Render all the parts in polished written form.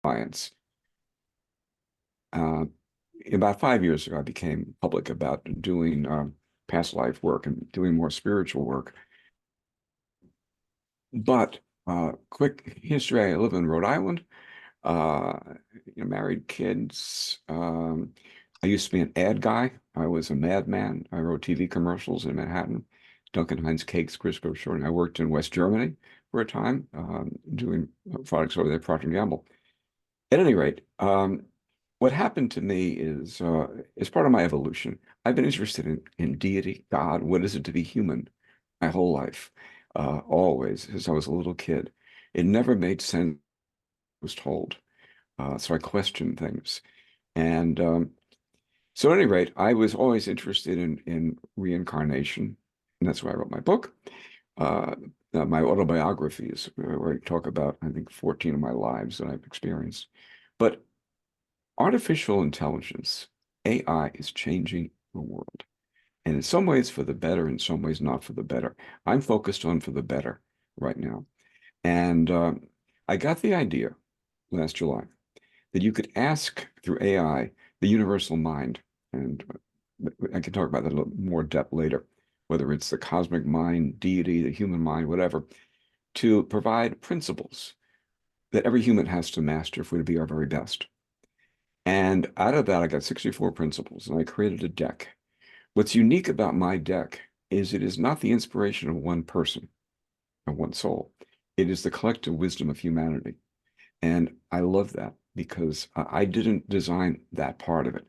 clients. Uh, about 5 years ago, I became public about doing past life work and doing more spiritual work. But quick history: I live in Rhode Island. Uh, Married, kids. I used to be an ad guy. I was a madman. I wrote TV commercials in Manhattan, Duncan Hines cakes, Crisco short. And I worked in West Germany for a time, doing products over there, Procter& Gamble. At any rate, what happened to me is part of my evolution. I've been interested in deity, God. What is it to be human? My whole life, always, since I was a little kid. It never made sense. I was told. So I questioned things. And so at any rate, I was always interested in reincarnation. And that's why I wrote my book. Uh, my autobiographies, where I talk about, I think, 14 of my lives that I've experienced. But artificial intelligence, AI, is changing the world. And in some ways for the better, in some ways not for the better. I'm focused on for the better right now. And I got the idea last July that you could ask through AI the universal mind, and I can talk about that in a little more depth later, whether it's the cosmic mind, deity, the human mind, whatever, to provide principles that every human has to master if we're to be our very best. And out of that, I got 64 principles, and I created a deck. What's unique about my deck is it is not the inspiration of one person, of one soul. It is the collective wisdom of humanity. And I love that because I didn't design that part of it.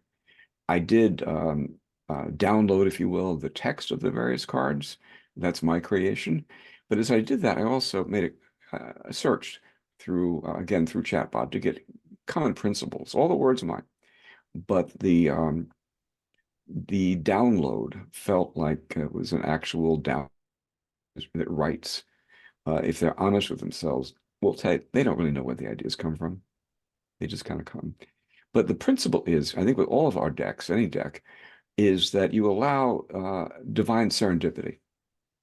I did download, if you will, the text of the various cards. That's my creation. But as I did that, I also made a search through, again, through chatbot to get common principles. All the words are mine. But the download felt like it was an actual down that writes. If they're honest with themselves, will tell you they don't really know where the ideas come from. They just kind of come. But the principle is, I think with all of our decks, any deck, is that you allow divine serendipity,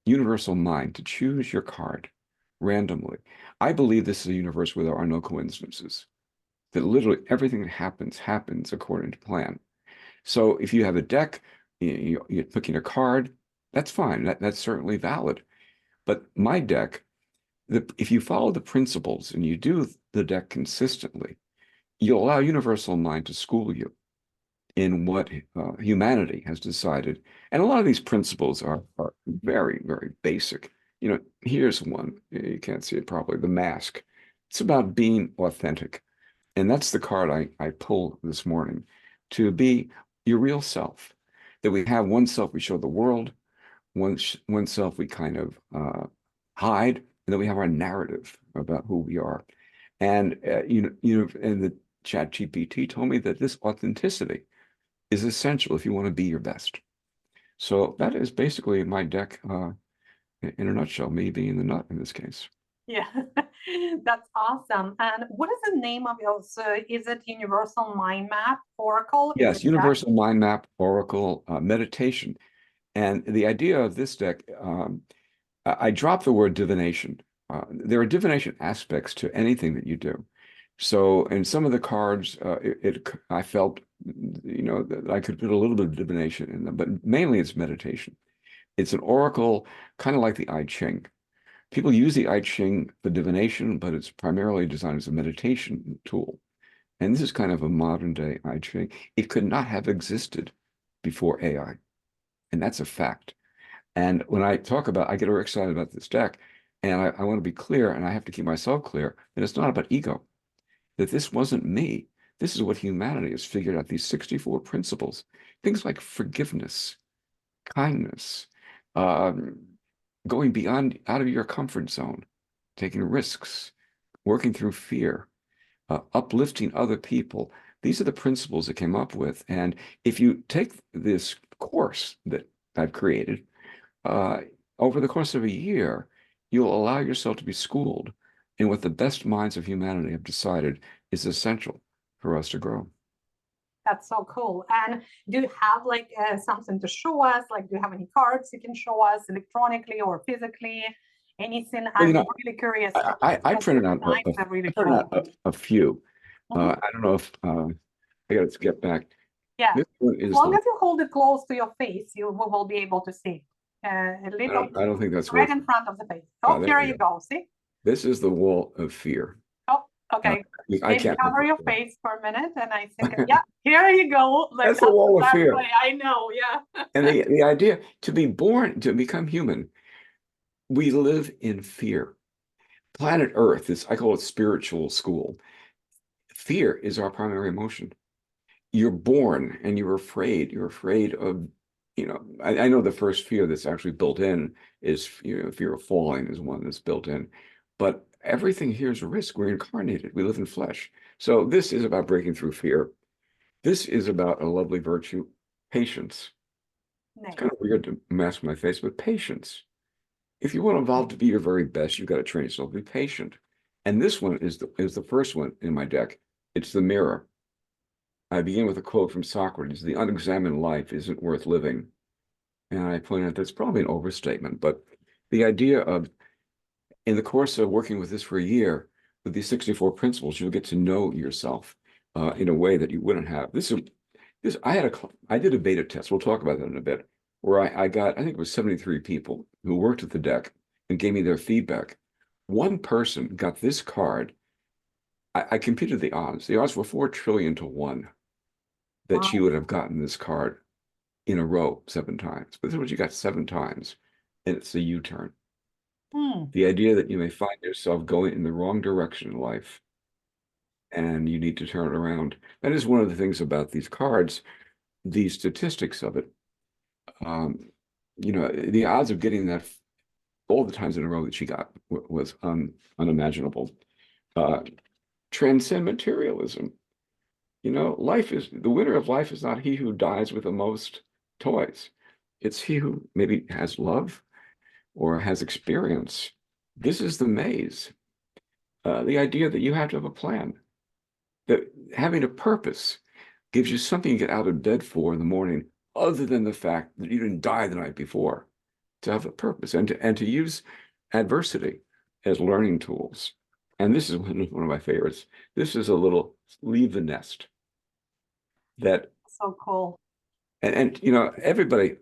universal mind, to choose your card randomly. I believe this is a universe where there are no coincidences, that literally everything that happens according to plan. So if you have a deck, you're picking a card, that's fine. That's certainly valid. But my deck, if you follow the principles and you do the deck consistently, you'll allow universal mind to school you in what humanity has decided. And a lot of these principles are very, very basic. Here's one. You can't see it properly. The mask. It's about being authentic. And that's the card I pulled this morning, to be your real self. That we have one self we show the world, one self we kind of hide, and then we have our narrative about who we are. And and the Chat GPT told me that this authenticity is essential if you want to be your best. So that is basically my deck in a nutshell, me being the nut in this case. Yeah, that's awesome. And what is the name of yours? Is it Universal Mind Map Oracle? Is Yes, it that? Universal Mind Map, Oracle, meditation. And the idea of this deck, I dropped the word divination. There are divination aspects to anything that you do. So in some of the cards, I felt, that I could put a little bit of divination in them, but mainly it's meditation. It's an oracle, kind of like the I Ching. People use the I Ching for divination, but it's primarily designed as a meditation tool. And this is kind of a modern day I Ching. It could not have existed before AI, and that's a fact. And when I talk about, I get very excited about this deck, and I want to be clear, and I have to keep myself clear, that it's not about ego, that this wasn't me. This is what humanity has figured out, these 64 principles, things like forgiveness, kindness, um, going beyond out of your comfort zone, taking risks, working through fear, uplifting other people. These are the principles that came up with. And if you take this course that I've created, uh, over the course of a year, you'll allow yourself to be schooled in what the best minds of humanity have decided is essential for us to grow. That's so cool. And do you have like something to show us? Like, do you have any cards you can show us electronically or physically? Anything? Well, I'm really curious I because your printed out designs are really I printed cool. out a few. I don't know if I got to get back. Yeah, This one as is long the. as you hold it close to your face, you will be able to see a little I don't think that's right worth. in front of the face. Oh, There here we you go. go. See? This is the wall of fear. Oh, Uh, okay. I Maybe can't. cover your face for a minute, and I think, yeah, here you go. Like That's the that's the wall of best fear. way. I know. Yeah. And the idea to be born, to become human, we live in fear. Planet Earth is, I call it spiritual school. Fear is our primary emotion. You're born and you're afraid. You're afraid of, I know the first fear that's actually built in is, fear of falling is one that's built in. But everything here is a risk. We're incarnated. We live in flesh. So this is about breaking through fear. This is about a lovely virtue, patience. It's Nice. kind of weird to mask my face, but patience. If you want to evolve to be your very best, you've got to train yourself to be patient. And this one is the first one in my deck. It's the mirror. I begin with a quote from Socrates: "The unexamined life isn't worth living." And I point out that's probably an overstatement, but the idea of, in the course of working with this for a year, with these 64 principles, you'll get to know yourself in a way that you wouldn't have. I did a beta test. We'll talk about that in a bit, where I got, I think it was 73 people who worked with the deck and gave me their feedback. One person got this card. I computed the odds. The odds were 4 trillion to 1 that she Wow. would have gotten this card in a row 7 times. But this is what you got 7 times, and it's a U-turn. Hmm. The idea that you may find yourself going in the wrong direction in life and you need to turn it around. That is one of the things about these cards, the statistics of it. Um, the odds of getting that all the times in a row that she got was unimaginable. Uh, Transcend materialism. Life is the winner of life is not he who dies with the most toys. It's he who maybe has love or has experience. This is the maze. The idea that you have to have a plan, that having a purpose gives you something to get out of bed for in the morning, other than the fact that you didn't die the night before, to have a purpose and to use adversity as learning tools. And this is one of my favorites. This is a little leave the nest that, So cool. and everybody,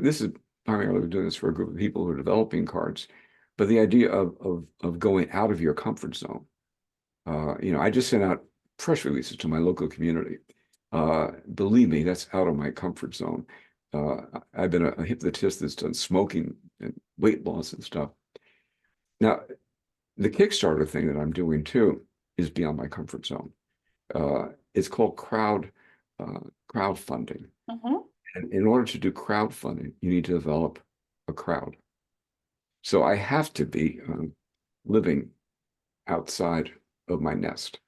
this is primarily we're doing this for a group of people who are developing cards, but the idea of going out of your comfort zone. I just sent out press releases to my local community. Believe me, that's out of my comfort zone. I've been a hypnotist that's done smoking and weight loss and stuff. Now, the Kickstarter thing that I'm doing too is beyond my comfort zone. It's called crowdfunding. Hmm. And in order to do crowdfunding, you need to develop a crowd. So I have to be living outside of my nest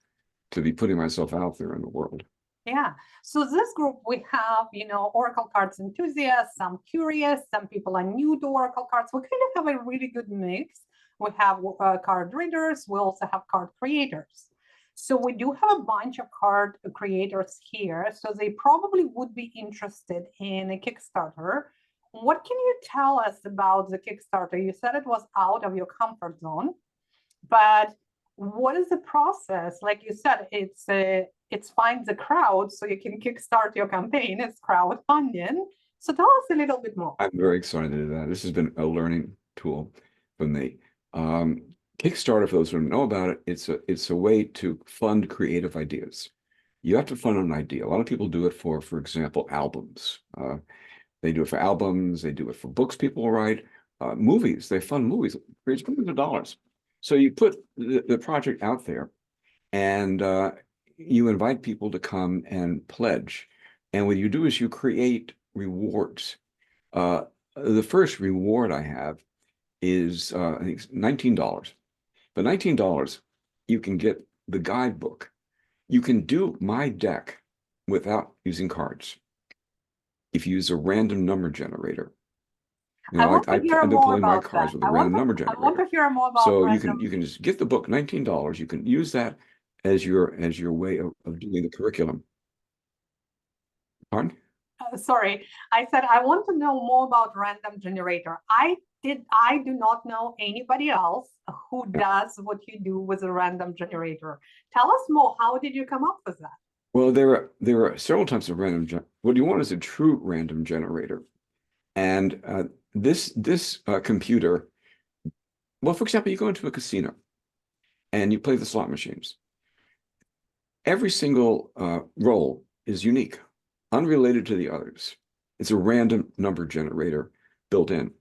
to be putting myself out there in the world. Yeah. So this group, we have, Oracle cards enthusiasts, some curious, some people are new to Oracle cards. We kind of have a really good mix. We have card readers. We also have card creators. So we do have a bunch of card creators here. So they probably would be interested in a Kickstarter. What can you tell us about the Kickstarter? You said it was out of your comfort zone, but what is the process? Like you said, it's find the crowd so you can kickstart your campaign. It's crowdfunding. So tell us a little bit more. I'm very excited to do that. This has been a learning tool for me. Um, Kickstarter, for those who don't know about it, it's a way to fund creative ideas. You have to fund an idea. A lot of people do it for example, albums. They do it for albums. They do it for books people write. Movies. They fund movies. It creates millions of dollars. So you put the project out there, and you invite people to come and pledge. And what you do is you create rewards. Uh, the first reward I have is I think it's $19. But $19, you can get the guidebook. You can do my deck without using cards. If you use a random number generator, I want I to hear I've been more pulling my about that. cards with a random number I want to generator. hear more about So random. you can just get the book, $19. You can use that as your way of doing the curriculum. Pardon? Sorry, I said I want to know more about random generator. I I do not know anybody else who Yeah. does what you do with a random generator. Tell us more. How did you come up with that? Well, there are several types of what you want is a true random generator. And this computer, well, for example, you go into a casino and you play the slot machines. Every single roll is unique, unrelated to the others. It's a random number generator built in.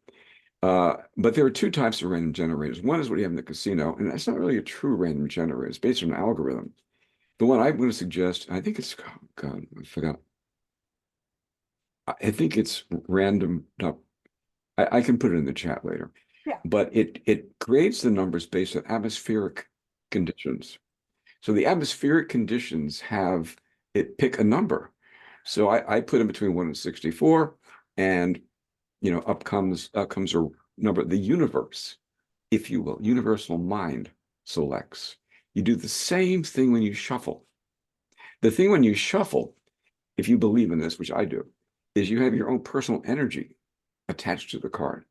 But there are two types of random generators. One is what you have in the casino, and that's not really a true random generator. It's based on an algorithm. The one I'm going to suggest, I think it's, oh God, I forgot. I think it's random. No, I can put it in the chat later. Yeah. But it creates the numbers based on atmospheric conditions. So the atmospheric conditions have it pick a number. So I put in between 1 and 64, and up comes a number. The universe, if you will, universal mind selects. You do the same thing when you shuffle. The thing when you shuffle, if you believe in this, which I do, is you have your own personal energy attached to the card.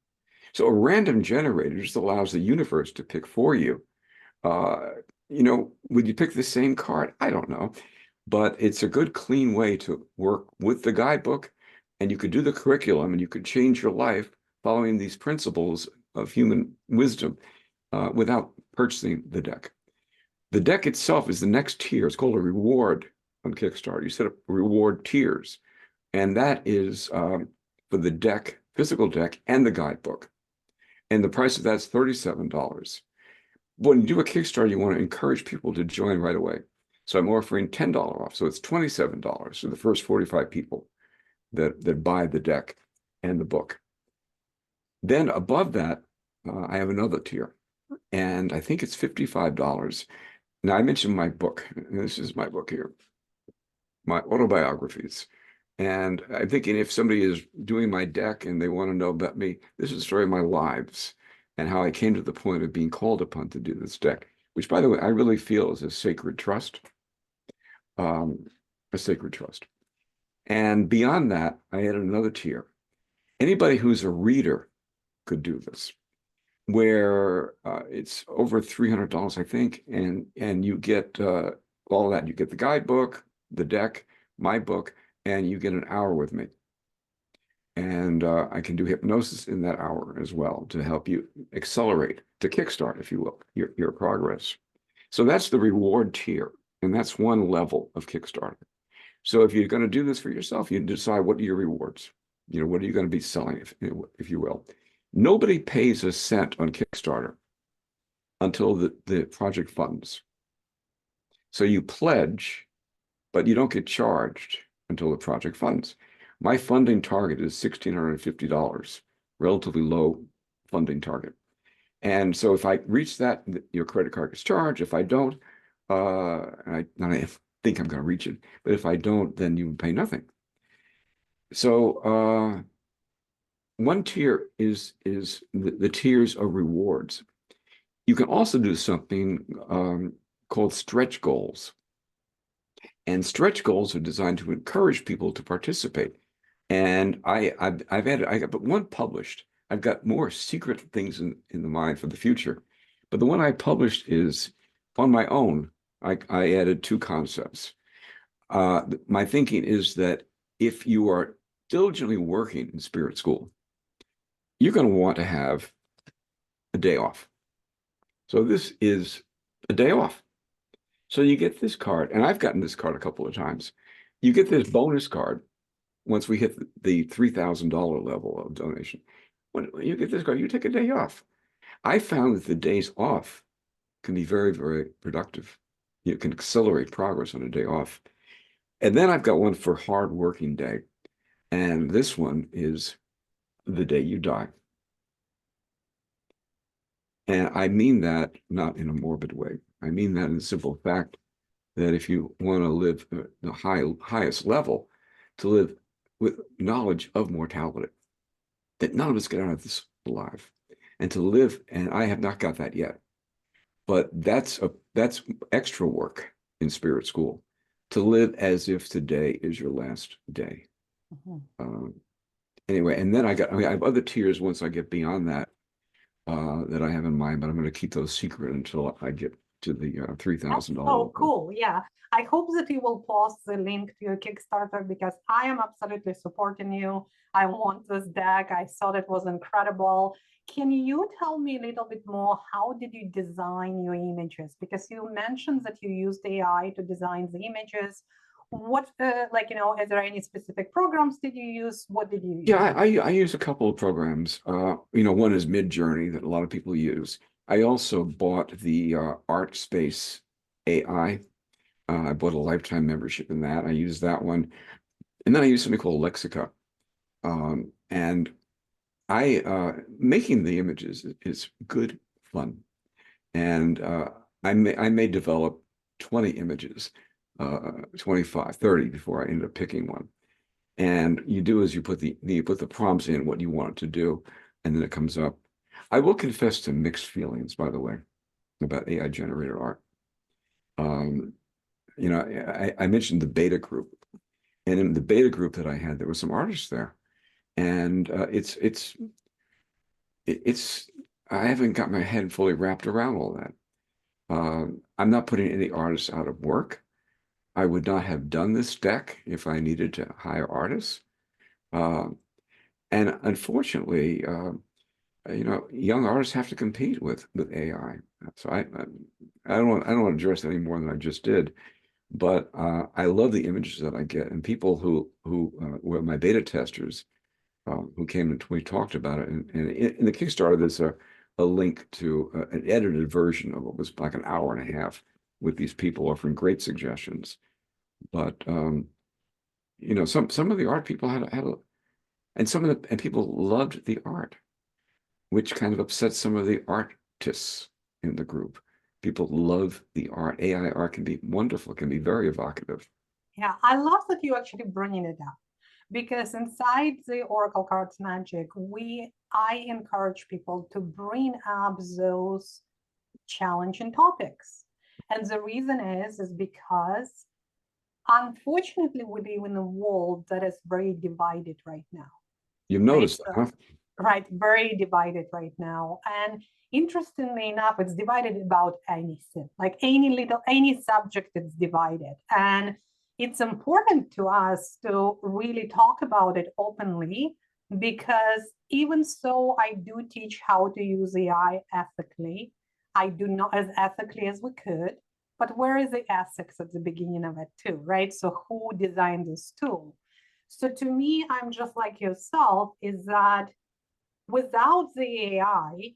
So a random generator just allows the universe to pick for you. Uh, would you pick the same card? I don't know. But it's a good, clean way to work with the guidebook, and you could do the curriculum, and you could change your life following these principles of human wisdom without purchasing the deck. The deck itself is the next tier. It's called a reward on Kickstarter. You set up reward tiers, and that is for the deck, physical deck, and the guidebook. And the price of that's $37. When you do a Kickstarter, you want to encourage people to join right away. So I'm offering $10 off. So it's $27 for the first 45 people that buy the deck and the book. Then above that, I have another tier, and I think it's $55. Now, I mentioned my book. This is my book here, my autobiographies. And I'm thinking if somebody is doing my deck and they want to know about me, this is the story of my lives and how I came to the point of being called upon to do this deck, which, by the way, I really feel is a sacred trust. A sacred trust. And beyond that, I added another tier. Anybody who's a reader could do this, where it's over $300, I think, and you get all of that. You get the guidebook, the deck, my book, and you get an hour with me. And I can do hypnosis in that hour as well to help you accelerate, to kickstart, if you will, your progress. So that's the reward tier, and that's one level of Kickstarter. So if you're going to do this for yourself, you decide what are your rewards. What are you going to be selling, if you will. Nobody pays a cent on Kickstarter until the project funds. So you pledge, but you don't get charged until the project funds. My funding target is $1,650, relatively low funding target. And so if I reach that, your credit card gets charged. If I don't, I think I'm going to reach it, but if I don't, then you pay nothing. So one tier is the tiers of rewards. You can also do something called stretch goals. And stretch goals are designed to encourage people to participate. And I've added, I got but one published. I've got more secret things in the mind for the future. But the one I published is on my own. I added two concepts. My thinking is that if you are diligently working in spirit school, you're going to want to have a day off. So this is a day off. So you get this card, and I've gotten this card a couple of times. You get this bonus card once we hit the $3,000 level of donation. When you get this card, you take a day off. I found that the days off can be very, very productive. You can accelerate progress on a day off. And then I've got one for hard working day. And this one is the day you die. And I mean that not in a morbid way. I mean that in the simple fact that if you want to live the highest level, to live with knowledge of mortality, that none of us get out of this alive, and to live, and I have not got that yet, but that's extra work in spirit school, to live as if today is your last day. Mhm. Anyway, and then I have other tiers once I get beyond that. that I have in mind, but I'm going to keep those secret until I get to the That's $3,000 so level. cool. Yeah. I hope that you will post the link to your Kickstarter because I am absolutely supporting you. I want this deck. I thought it was incredible. Can you tell me a little bit more? How did you design your images? Because you mentioned that you used AI to design the images. What, is there any specific programs did you use? What did you use? Yeah, I use a couple of programs. One is Midjourney that a lot of people use. I also bought the Art Space AI. I bought a lifetime membership in that. I use that one. And then I use something called Lexica. And I making the images is good fun. And I may develop 20 images, 25, 30 before I end up picking one. And you do is you put the prompts in what you want it to do, and then it comes up. I will confess to mixed feelings, by the way, about AI generated art. Um, I mentioned the beta group, and in the beta group that I had, there were some artists there, and it's I haven't got my head fully wrapped around all that. I'm not putting any artists out of work. I would not have done this deck if I needed to hire artists. Uh, and unfortunately, young artists have to compete with AI. So I don't want to address any more than I just did. But I love the images that I get, and people who were my beta testers who came and we talked about it. And in the Kickstarter, there's a link to an edited version of what was like an hour and a half with these people offering great suggestions. But some of the art people and and people loved the art, which kind of upsets some of the artists in the group. People love the art. AI art can be wonderful, can be very evocative. Yeah, I love that you actually bringing it up because inside the Oracle Cards Magic, I encourage people to bring up those challenging topics. And the reason is because unfortunately we live in a world that is very divided right now. You've Right? noticed that, huh? Right, very divided right now. And interestingly enough, it's divided about anything, like any subject, it's divided. And it's important to us to really talk about it openly because even so, I do teach how to use AI ethically. I do not as ethically as we could, but where is the ethics at the beginning of it too, right? So who designed this tool? So to me, I'm just like yourself, is that without the AI,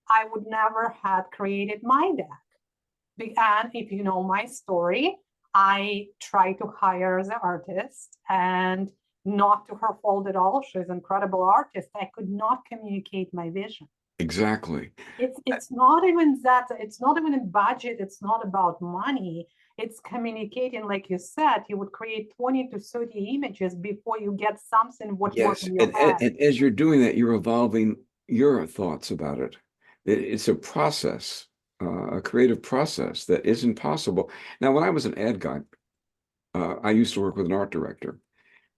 I would never have created my deck. And if you know my story, I try to hire the artist and not to her fault at all. She's an incredible artist. I could not communicate my vision. Exactly. It's not even that, it's not even in budget, it's not about money. It's communicating, like you said, you would create 20 to 30 images before you get something what was Yes, in your and head. as you're doing that, you're evolving your thoughts about it. It's a process, a creative process that isn't possible. Now, when I was an ad guy, I used to work with an art director,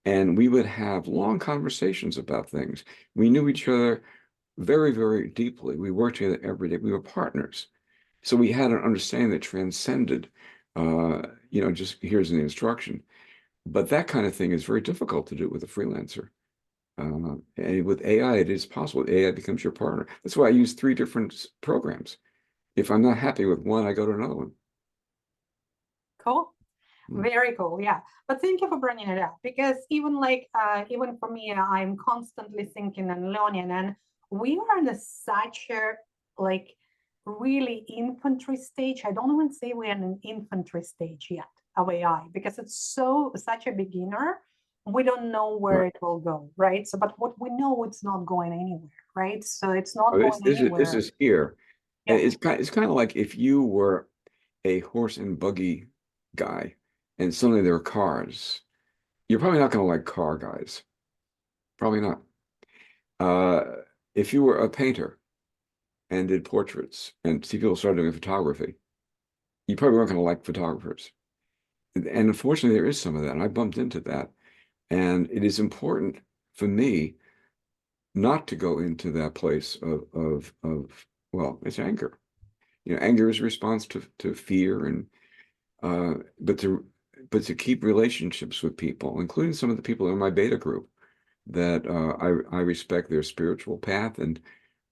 and we would have long conversations about things. We knew each other very, very deeply. We worked together every day. We were partners. So we had an understanding that transcended, just here's the instruction. But that kind of thing is very difficult to do with a freelancer. And with AI, it is possible. AI becomes your partner. That's why I use three different programs. If I'm not happy with one, I go to another one. Cool. Hmm. Very cool. Yeah. But thank you for bringing it up because even for me, I'm constantly thinking and learning. And we are in such a like really infantry stage. I don't even say we're in an infantry stage yet of AI because it's such a beginner. We don't know where Right. it will go, right? So, but what we know, it's not going anywhere, right? So it's not Oh, going this anywhere. is here. And Yeah. it's kind of like if you were a horse and buggy guy and suddenly there were cars, you're probably not going to like car guys. Probably not. Uh, if you were a painter and did portraits and see people started doing photography, you probably weren't going to like photographers. And unfortunately, there is some of that. And I bumped into that. And it is important for me not to go into that place of well, it's anger. Anger is a response to fear and but to keep relationships with people, including some of the people in my beta group that I respect their spiritual path, and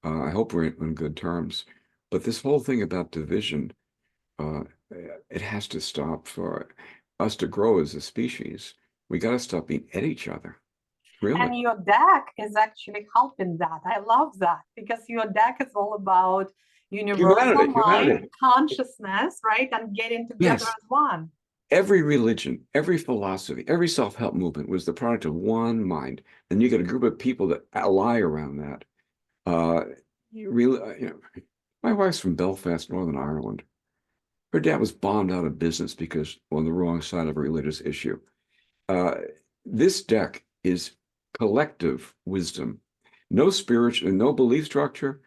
I hope we're on good terms. But this whole thing about division, uh, it has to stop for us to grow as a species. We got to stop being at each other. Really. And your deck is actually helping that. I love that because your deck is all about universal Humanity, mind, humanity. consciousness, right? And getting together Yes. as one. Every religion, every philosophy, every self-help movement was the product of one mind. And you get a group of people that ally around that. Uh, you really, my wife's from Belfast, Northern Ireland. Her dad was bombed out of business because on the wrong side of a religious issue. Uh, this deck is collective wisdom. No spiritual, no belief structure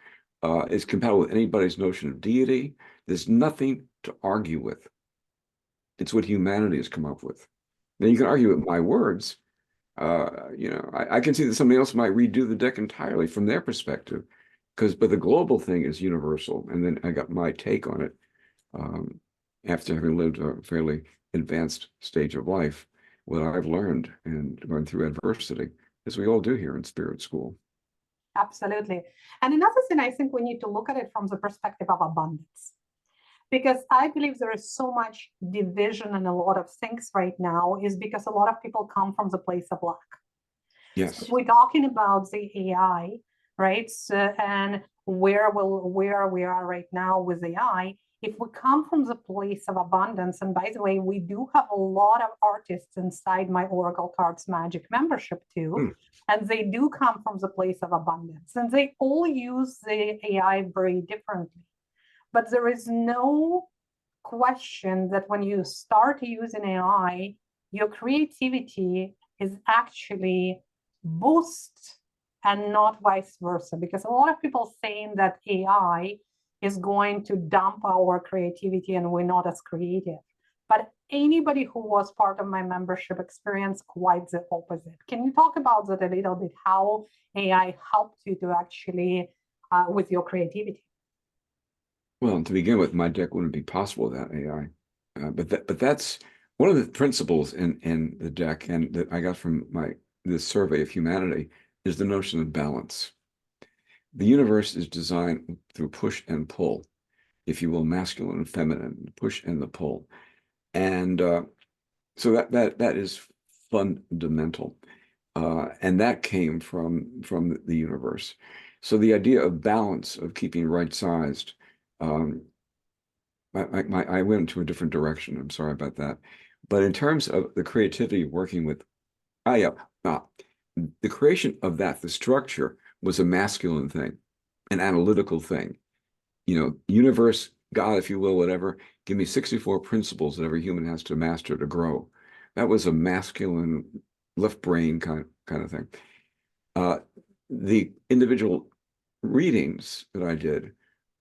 is compatible with anybody's notion of deity. There's nothing to argue with. It's what humanity has come up with. Now you can argue with my words. I can see that somebody else might redo the deck entirely from their perspective, but the global thing is universal. And then I got my take on it after having lived a fairly advanced stage of life. What I've learned and going through adversity, as we all do here in spirit school. Absolutely. And another thing, I think we need to look at it from the perspective of abundance. Because I believe there is so much division in a lot of things right now, is because a lot of people come from the place of lack. So if Yes. we're talking about the AI, right? So, and where we are right now with AI, if we come from the place of abundance, and by the way, we do have a lot of artists inside my Oracle Cards Magic membership too, Mm. and they do come from the place of abundance, and they all use the AI very differently. But there is no question that when you start using AI, your creativity is actually boost and not vice versa. Because a lot of people saying that AI is going to dump our creativity and we're not as creative. But anybody who was part of my membership experience quite the opposite. Can you talk about that a little bit? How AI helped you to actually with your creativity? Well, to begin with, my deck wouldn't be possible without AI. But that's one of the principles in the deck, and that I got from this survey of humanity is the notion of balance. The universe is designed through push and pull, if you will, masculine and feminine, the push and the pull, and so that is fundamental, and that came from the universe. So the idea of balance, of keeping right sized. Um, I went into a different direction. I'm sorry about that. But in terms of the creativity working with, yeah, uh, the creation of that, the structure was a masculine thing, an analytical thing. Universe, God, if you will, whatever, give me 64 principles that every human has to master to grow. That was a masculine left brain kind of thing. Uh, the individual readings that I did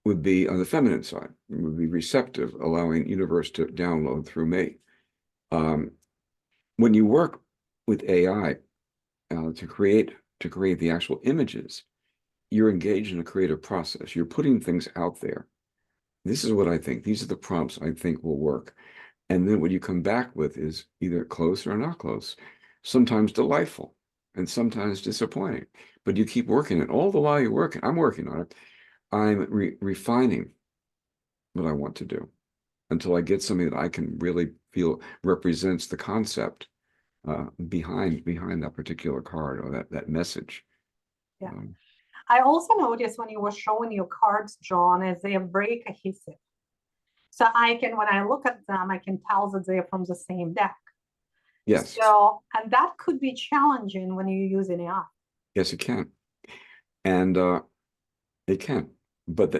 would be on the feminine side, would be receptive, allowing universe to download through me. Um, when you work with AI to create the actual images, you're engaged in a creative process. You're putting things out there. This is what I think. These are the prompts I think will work. And then what you come back with is either close or not close, sometimes delightful and sometimes disappointing. But you keep working it. All the while you're working, I'm working on it. I'm refining what I want to do until I get something that I can really feel represents the concept behind that particular card or that message. Yeah. Um, I also noticed when you were showing your cards, John, is they are very cohesive. So I can, when I look at them, I can tell that they're from the same deck. yes, So, and that could be challenging when you use an AI. yes, it can, and it can, but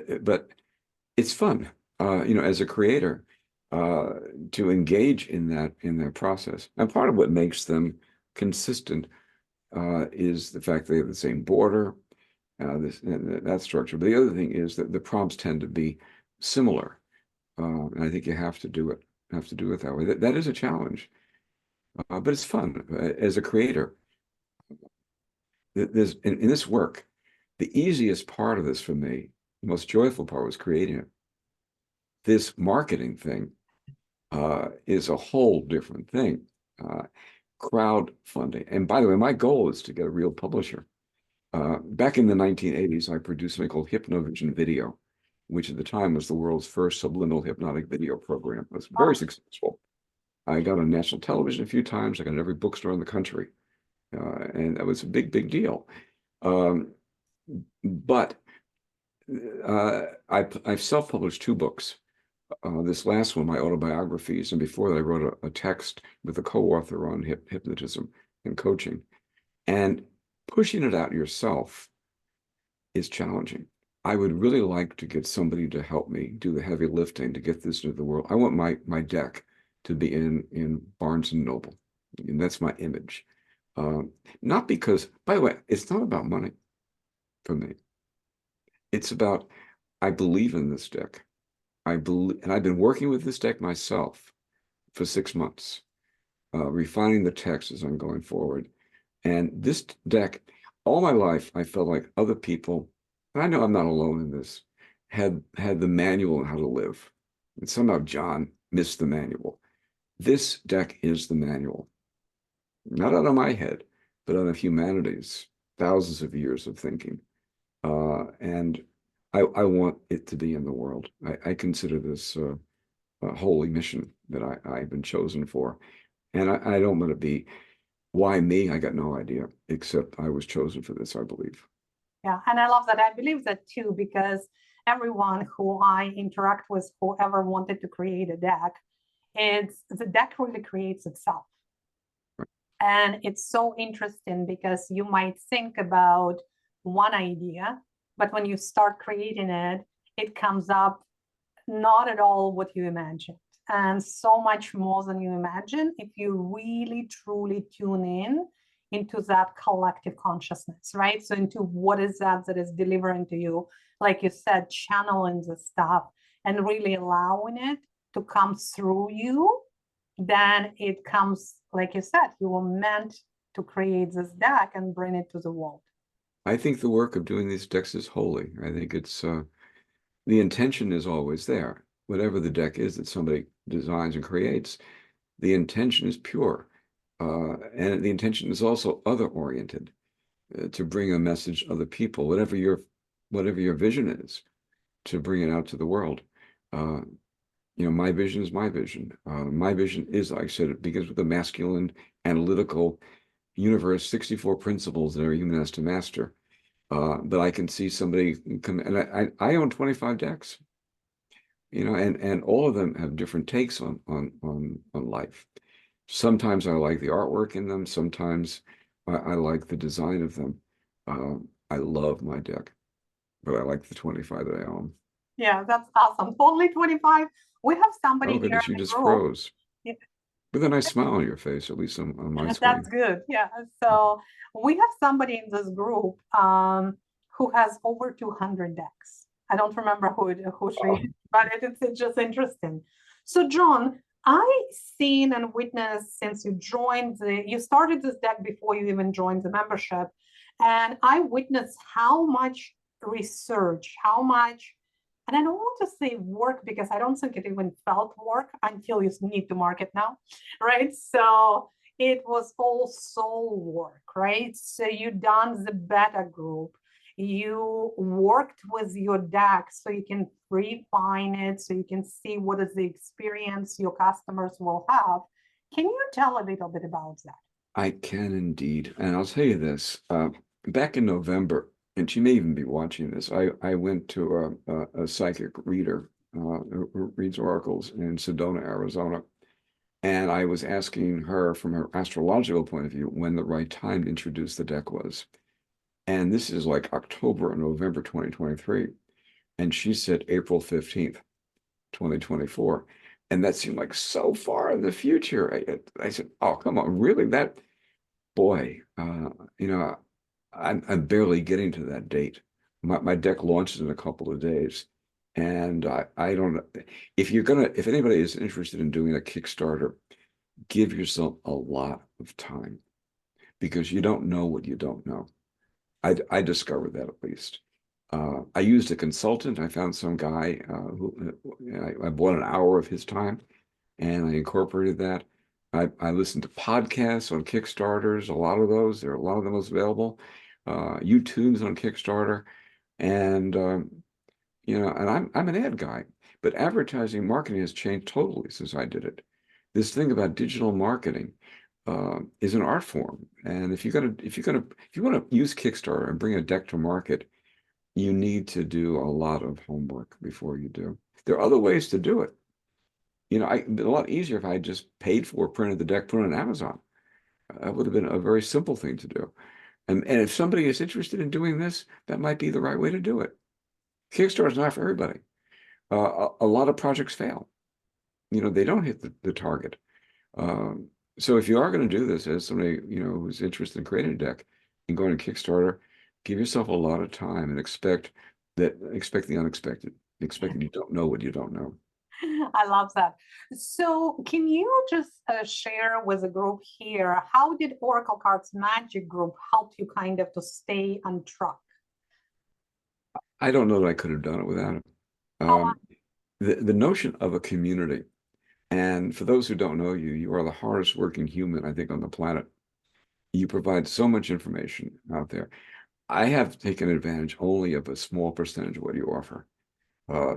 it's fun, as a creator, uh, to engage in that process. And part of what makes them consistent is the fact they have the same border, that structure. But the other thing is that the prompts tend to be similar, and I think you have to do it that way. That is a challenge, but it's fun as a creator. there's in this work, the easiest part of this for me, the most joyful part was creating it. This marketing thing is a whole different thing. Crowdfunding. And by the way, my goal is to get a real publisher. Back in the 1980s, I produced something called Hypnovision Video, which at the time was the world's first subliminal hypnotic video program. It was very successful. I got on national television a few times. I got in every bookstore in the country. And that was a big, big deal. But I've self-published 2 books. This last one, my autobiographies, and before that, I wrote a text with a co-author on hypnotism and coaching. And pushing it out yourself is challenging. I would really like to get somebody to help me do the heavy lifting to get this into the world. I want my deck to be in Barnes and Noble, and that's my image. Not because, by the way, it's not about money for me. It's about, I believe in this deck. I believe, and I've been working with this deck myself for 6 months, refining the text as I'm going forward. And this deck, all my life, I felt like other people, and I know I'm not alone in this, had the manual on how to live. And somehow John missed the manual. This deck is the manual. Not out of my head, but out of humanity's thousands of years of thinking. And I want it to be in the world. I consider this a holy mission that I've been chosen for. And I don't want to be, why me? I got no idea, except I was chosen for this, I believe. Yeah, and I love that. I believe that too, because everyone who I interact with, whoever wanted to create a deck, the deck really creates itself. And it's so interesting because you might think about one idea, but when you start creating it, it comes up not at all what you imagined, and so much more than you imagine if you really truly tune in into that collective consciousness, right? So into what is that is delivering to you, like you said, channeling the stuff and really allowing it to come through you. Then it comes, like you said, you were meant to create this deck and bring it to the world. I think the work of doing these decks is holy. I think it's the intention is always there. Whatever the deck is that somebody designs and creates, the intention is pure. And the intention is also other-oriented, to bring a message to other people, whatever your vision is, to bring it out to the world. My vision is my vision. My vision is, like I said, it begins with a masculine, analytical universe, 64 principles that every human has to master. But I can see somebody come, and I own 25 decks, and all of them have different takes on life. Sometimes I like the artwork in them. Sometimes I like the design of them. I love my deck, but I like the 25 that I own. Yeah, that's awesome. Only 25. We have somebody Oh, here goodness, you in the just group. froze. With a nice smile on your face, at least on my That's screen. good. Yeah. So we have somebody in this group who has over 200 decks. I don't remember who she is, but it's just interesting. So John, I seen and witnessed since you started this deck before you even joined the membership, and I witnessed how much research, how much, and I don't want to say work because I don't think it even felt work until you need to market now, right? So it was all soul work, right? So you done the beta group, you worked with your deck so you can refine it, so you can see what is the experience your customers will have. Can you tell a little bit about that? I can indeed. And I'll tell you this, back in November, and she may even be watching this, I went to a psychic reader who reads oracles in Sedona, Arizona. And I was asking her from her astrological point of view when the right time to introduce the deck was. And this is like October or November 2023. And she said April 15th, 2024. And that seemed like so far in the future. I said, oh, come on, really? That boy, I'm barely getting to that date. My deck launches in a couple of days. And I don't know if anybody is interested in doing a Kickstarter, give yourself a lot of time, because you don't know what you don't know. I discovered that at least. I used a consultant. I found some guy I bought an hour of his time, and I incorporated that. I listened to podcasts on Kickstarters, a lot of those. There are a lot of them available. YouTube's on Kickstarter, and and I'm an ad guy, but advertising marketing has changed totally since I did it. This thing about digital marketing is an art form, and if you want to use Kickstarter and bring a deck to market, you need to do a lot of homework before you do. There are other ways to do it. It'd been a lot easier if I just paid for, printed the deck, put it on Amazon. That would have been a very simple thing to do. And if somebody is interested in doing this, that might be the right way to do it. Kickstarter is not for everybody. A lot of projects fail. They don't hit the target. So if you are going to do this as somebody, who's interested in creating a deck and going to Kickstarter, give yourself a lot of time and expect the unexpected. Expect that you don't know what you don't know. I love that. So can you just share with the group here, how did Oracle Cards Magic Group help you kind of to stay on track? I don't know that I could have done it without it. Oh, The notion of a community, and for those who don't know you, you are the hardest working human, I think, on the planet. You provide so much information out there. I have taken advantage only of a small percentage of what you offer.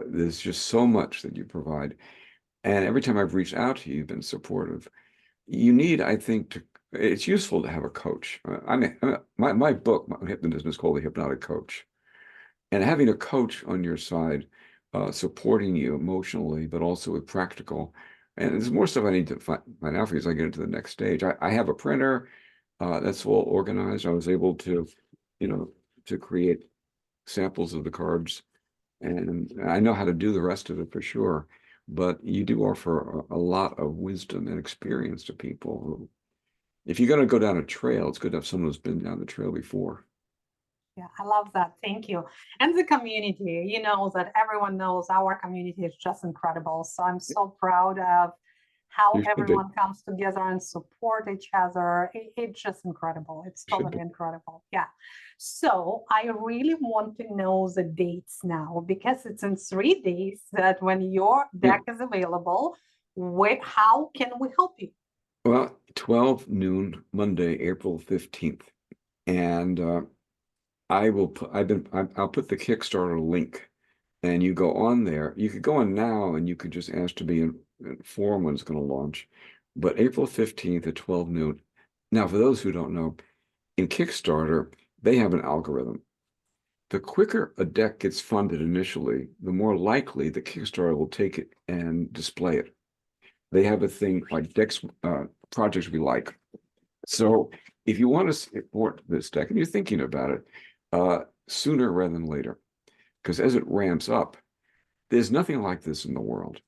There's just so much that you provide. And every time I've reached out to you, you've been supportive. You need, I think, it's useful to have a coach. My book, my hypnotism, is called The Hypnotic Coach. And having a coach on your side, supporting you emotionally, but also with practical. And there's more stuff I need to find out for you as I get into the next stage. I have a printer that's all organized. I was able to, to create samples of the cards, and I know how to do the rest of it for sure. But you do offer a lot of wisdom and experience to people who, if you're going to go down a trail, it's good to have someone who's been down the trail before. yeah, I love that. Thank you. And the community, that everyone knows our community is just incredible. So I'm so proud of how You should be. everyone comes together and support each other. It's just incredible. It's Should totally be. incredible. Yeah. So I really want to know the dates now because it's in 3 days that when your Yeah. deck is available, how can we help you? Well, 12 noon, Monday, April 15th. And I'll put the Kickstarter link, and you go on there. You could go on now and you could just ask to be informed when it's going to launch. But April 15th at 12 noon. Now, for those who don't know, in Kickstarter, they have an algorithm. The quicker a deck gets funded initially, the more likely the Kickstarter will take it and display it. They have a thing like decks, projects we like. So if you want to support this deck and you're thinking about it, sooner rather than later, because as it ramps up, there's nothing like this in the world.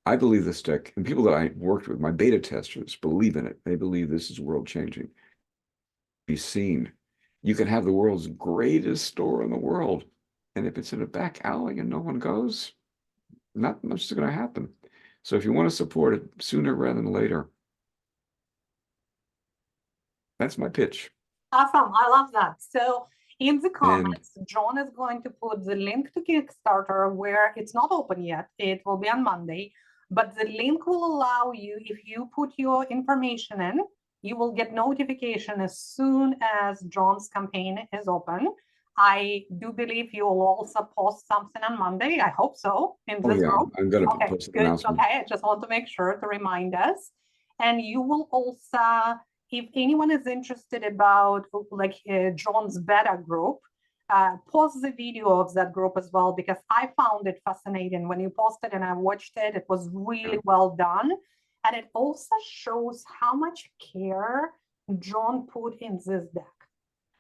I believe this deck, and people that I worked with, my beta testers, believe in it. They believe this is world changing. Be seen. You can have the world's greatest store in the world, and if it's in a back alley and no one goes, not much is going to happen. So if you want to support it sooner rather than later, that's my pitch. Awesome. I love that. So in the And comments, John is going to put the link to Kickstarter where it's not open yet. It will be on Monday, but the link will allow you, if you put your information in, you will get notification as soon as John's campaign is open. I do believe you will also post something on Monday. I hope so in oh this yeah, group. I'm going to Okay, post an good. announcement. Okay, I just want to make sure to remind us. And you will also, if anyone is interested about like John's beta group, post the video of that group as well, because I found it fascinating when you posted and I watched it. It was really well done. And it also shows how much care John put in this deck,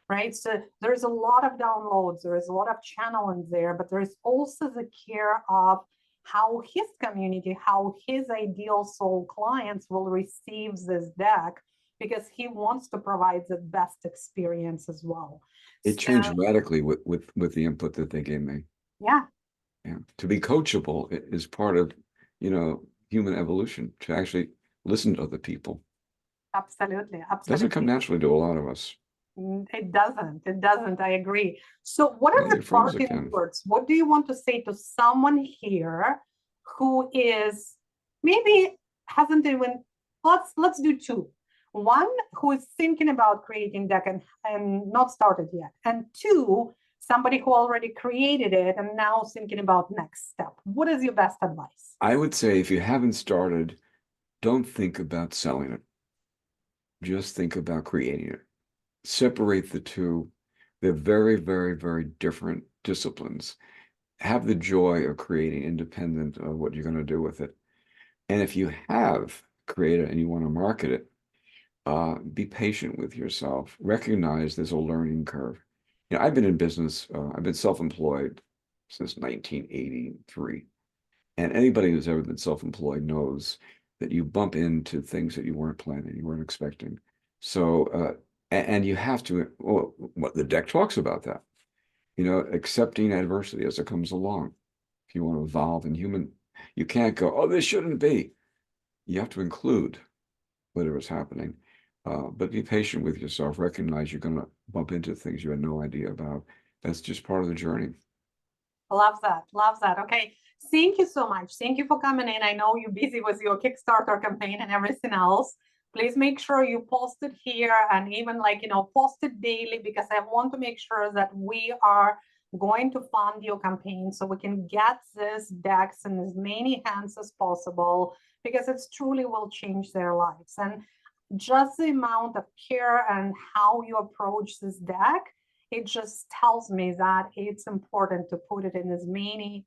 right? So there's a lot of downloads, there is a lot of channel in there, but there's also the care of how his community, how his ideal soul clients will receive this deck, because he wants to provide the best experience as well. It changed radically with the input that they gave me. Yeah. Yeah. To be coachable is part of, human evolution, to actually listen to other people. Absolutely. Doesn't come Absolutely. naturally to a lot of us. It doesn't. It doesn't. I agree. So, what are Yeah, your your phones parting again. words? What do you want to say to someone here who is maybe hasn't even, let's do two. One who is thinking about creating deck and not started yet. And two, somebody who already created it and now thinking about next step. What is your best advice? I would say if you haven't started, don't think about selling it. Just think about creating it. Separate the two. They're very, very, very different disciplines. Have the joy of creating independent of what you're going to do with it. And if you have created and you want to market it, be patient with yourself. Recognize there's a learning curve. You know, I've been in business, I've been self-employed since 1983. And anybody who's ever been self-employed knows that you bump into things that you weren't planning, you weren't expecting. So, and you have to, well, what the deck talks about that, you know, accepting adversity as it comes along. If you want to evolve in human, you can't go, oh, this shouldn't be. You have to include whatever's happening. But be patient with yourself. Recognize you're going to bump into things you had no idea about. That's just part of the journey. Love that. Love that. Okay. Thank you so much. Thank you for coming in. I know you're busy with your Kickstarter campaign and everything else. Please make sure you post it here and even post it daily, because I want to make sure that we are going to fund your campaign so we can get this decks in as many hands as possible, because it's truly will change their lives. And just the amount of care and how you approach this deck, it just tells me that it's important to put it in as many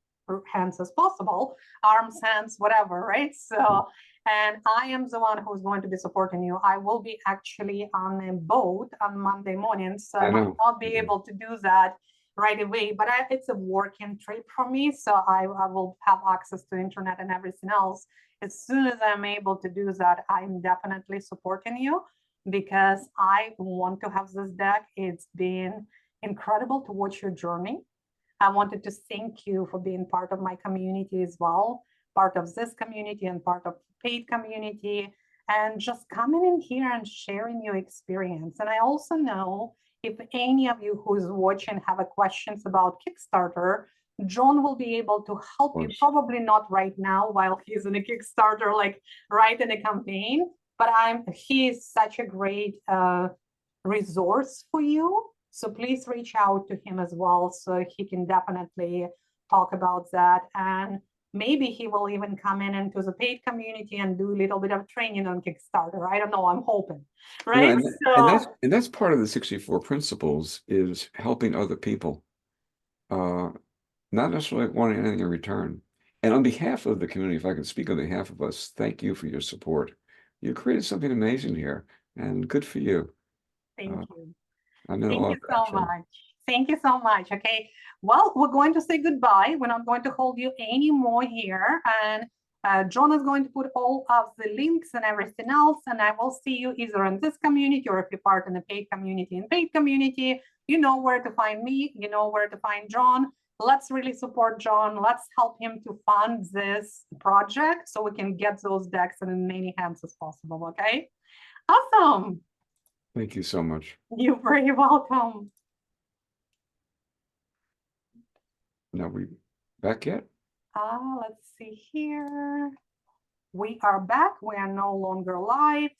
hands as possible, arms, hands, whatever, right? So, and I am the one who's going to be supporting you. I will be actually on a boat on Monday morning, so I I might know. not be able to do that right away, but it's a working trip for me, so I will have access to internet and everything else. As soon as I'm able to do that, I'm definitely supporting you, because I want to have this deck. It's been incredible to watch your journey. I wanted to thank you for being part of my community as well, part of this community and part of paid community, and just coming in here and sharing your experience. And I also know if any of you who's watching have a questions about Kickstarter, John will be able to help Of you, course. probably not right now while he's in a Kickstarter, like right in a campaign, but he is such a great resource for you. So please reach out to him as well, so he can definitely talk about that. And maybe he will even come in into the paid community and do a little bit of training on Kickstarter. I don't know, I'm hoping, You know, right? and So that's part of the 64 principles is helping other people, uh, not necessarily wanting anything in return. And on behalf of the community, if I can speak on behalf of us, thank you for your support. You created something amazing here, and good for you. thank Uh, you. I'm in Thank awe you of that. so So much. Thank you so much. Okay. Well, we're going to say goodbye. We're not going to hold you anymore here. And John is going to put all of the links and everything else. And I will see you either in this community, or if you're part in the paid community. In paid community, you know where to find me. You know where to find John. Let's really support John. Let's help him to fund this project so we can get those decks in as many hands as possible. Okay. Awesome. thank you so much. You're very welcome. Now we back yet? Let's see here. We are back. We are no longer live.